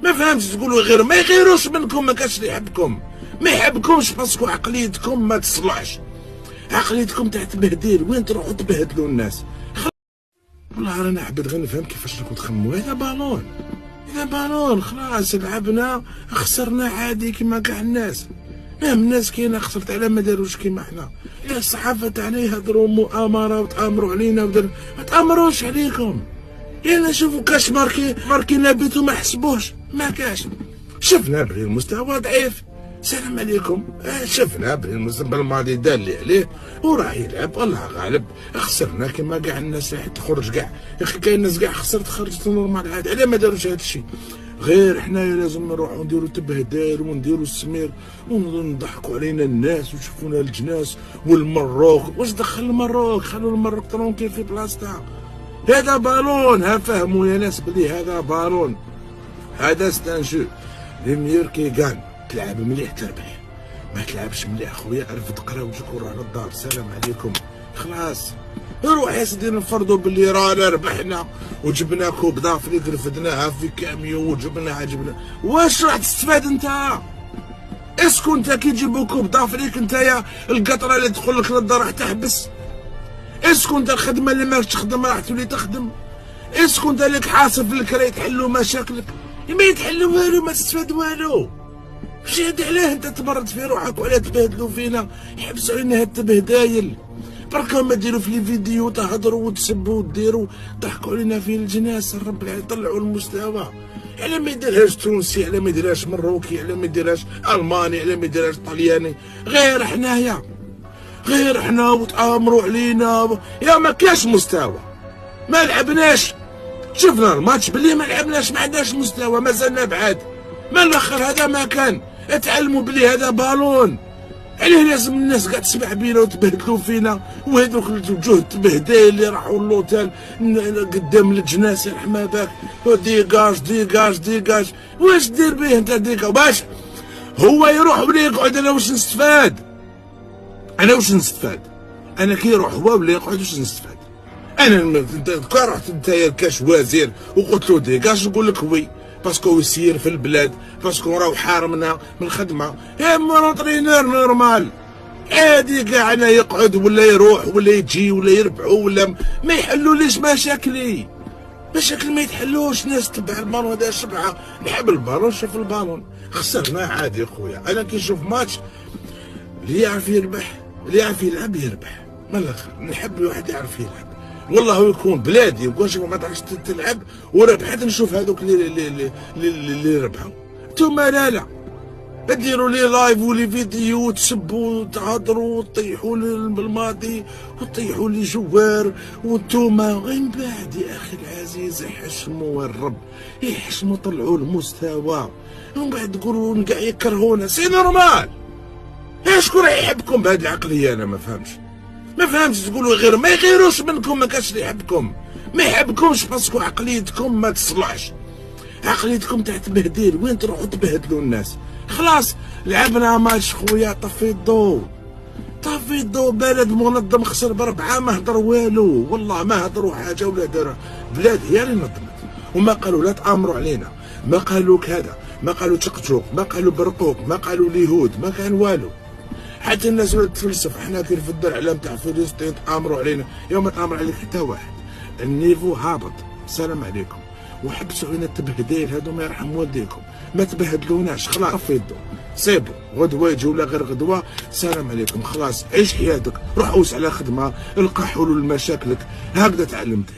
ما فهمتش. تقولوا غير ما يغيروش منكم، ما كاش اللي يحبكم، ما يحبكمش باسكو عقليتكم ما تصلحش، عقليتكم تاع تبهديل. وين تروحوا تبهدلوا الناس؟ والله انا حبيت غير نفهم كيفاش راكم تخمموا. هذا بالون، هذا بالون، خلاص لعبنا خسرنا عادي كيما كاع الناس. نعم الناس كاينه خسرت على ما داروش كيما حنا. الصحافه تاعنا يهضروا مؤامره وتامروا علينا ما تامروش عليكم. يعني شوفوا كاش ماركينا بيتو ما حسبوش، ما كاش. شفنا بلي المستوى ضعيف، سلام عليكم. شفنا بلي المستوى الماضي دار اللي عليه وراه يلعب، الله غالب. خسرنا كيما كاع الناس راح تخرج كاع. يا اخي كاين ناس كاع خرجت نورمال عاد. علاه ما داروش هذا الشيء؟ غير حنايا لازم نروحو نديرو تبهدال ونديرو السمير ونضحكوا علينا الناس ويشوفونا الجناس والمروك. واش دخل المروك؟ خلوا المروك ترونكيل في بلاصتها. هذا بالون، ها فهموا يا ناس بلي هذا بالون، هذا ستان جو. لي كي كان تلعب مليح تربح، ما تلعبش مليح خويا عرف تقرا وجهك وروح للدار، سلام عليكم. خلاص روح يا سيدي نفرضوا باللي رانا ربحنا وجبنا كوب دافريك رفدناها في كاميو وجبناها واش راح تستفاد انت؟ اسكو انت كي تجيبوا كوب دافريك انت القطره اللي تدخل لك للدار راح تحبس؟ اسكو انت الخدمه اللي ماكش تخدم راح تولي تخدم؟ اسكو انت لك حاصل في الكرا يتحلوا مشاكلك؟ ما يتحلوا والو، ما تستفاد والو. واش هذا علاه انت تبرد في روحك وعلاه تبهدلوا فينا؟ حبسوا علينا هاد التبهدايل. بركا ما ديروا في لي فيديو تهضروا وتسبوا وديروا ضحكوا علينا في الجناس. الرب العالمين طلعوا المستوى. على ما يديرهاش تونسي، على ما يديرهاش مروكي، على ما يديرهاش الماني، على ما يديرهاش طلياني، غير حنايا، غير حنا وتآمروا علينا. يا ما كاش مستوى، ما لعبناش. شفنا الماتش بلي ما لعبناش، ما عندناش مستوى، مازلنا بعاد. ما الاخر هذا ما كان. اتعلموا بلي هذا بالون. عليه لازم الناس قاعد تسمع بينا وتبهدلوا فينا، وهذوك الوجوه التبهدايل اللي راحوا اللوتيل قدام الجناس يرحم باك. ديكاج ديكاج ديكاج. واش دير به انت ديكاج؟ باش هو يروح ولا يقعد؟ انا واش نستفاد؟ انا واش نستفاد؟ انا كي يروح هو ولا يقعد واش نستفاد؟ انا كي رحت انت كاش وزير وقلت له ديكاج نقول لك وي، باسكو يسير في البلاد، باسكو راهو حارمنا من الخدمه. يا مونطرينور نورمال عادي كاع انا يقعد ولا يروح ولا يجي ولا يربحوا ولا ما يحلوليش مشاكلي. مشاكل ما يتحلوش. ناس تبع البالون هذا شبعه. نحب البالون، شوف البالون خسرنا عادي خويا. انا كي نشوف ماتش اللي يعرف يربح، اللي يعرف يلعب يربح. من الاخر نحب الواحد يعرف يلعب. والله يكون بلادي ونشوف ما تعرفش تلعب وربحت، نشوف هذوك اللي ربحوا. نتوما لا ديروا لي لايف ولي فيديو وتسبوا وتهضروا وتطيحوا بالماضي وتطيحوا لي جوار. وانتوما وين بعد يا اخي العزيز؟ يحشموا الرب، يحشموا طلعوا المستوى. ومن بعد تقولوا كاع يكرهونا. سي نورمال. شكون راح يحبكم بهذه العقليه؟ انا ما فهمتش. تقولوا غير ما يغيروش منكم، ما كاش اللي يحبكم، ما يحبكمش باسكو عقليتكم ما تصلحش، عقليتكم تاع تبهديل. وين تروحوا تبهدلوا الناس؟ خلاص لعبنا ماتش خويا، طفي الضو، طفي الضو. بلد منظم خسر ب4، ما هضر والو، والله ما هضروا حاجه ولا داروا. بلاد هي اللي نظمت، وما قالوا لا تامروا علينا، ما قالوا كذا، ما قالوا تقتلوك، ما قالوا برقوك، ما قالوا اليهود، ما كان والو. حتى الناس ولا تفلسف. حنا كي نفدوا الاعلام تاع فلسطين تامروا علينا، يوم ما تامر عليك حتى واحد. النيفو هابط، سلام عليكم. وحبسوا علينا التبهديل هذو، ما يرحم والديكم، ما تبهدلوناش. خلاص طفي الضو، سيبو غدوه يجي ولا غير غدوه، سلام عليكم. خلاص عيش حياتك، روح اوس على خدمه، القى حلول لمشاكلك. هكذا تعلمت.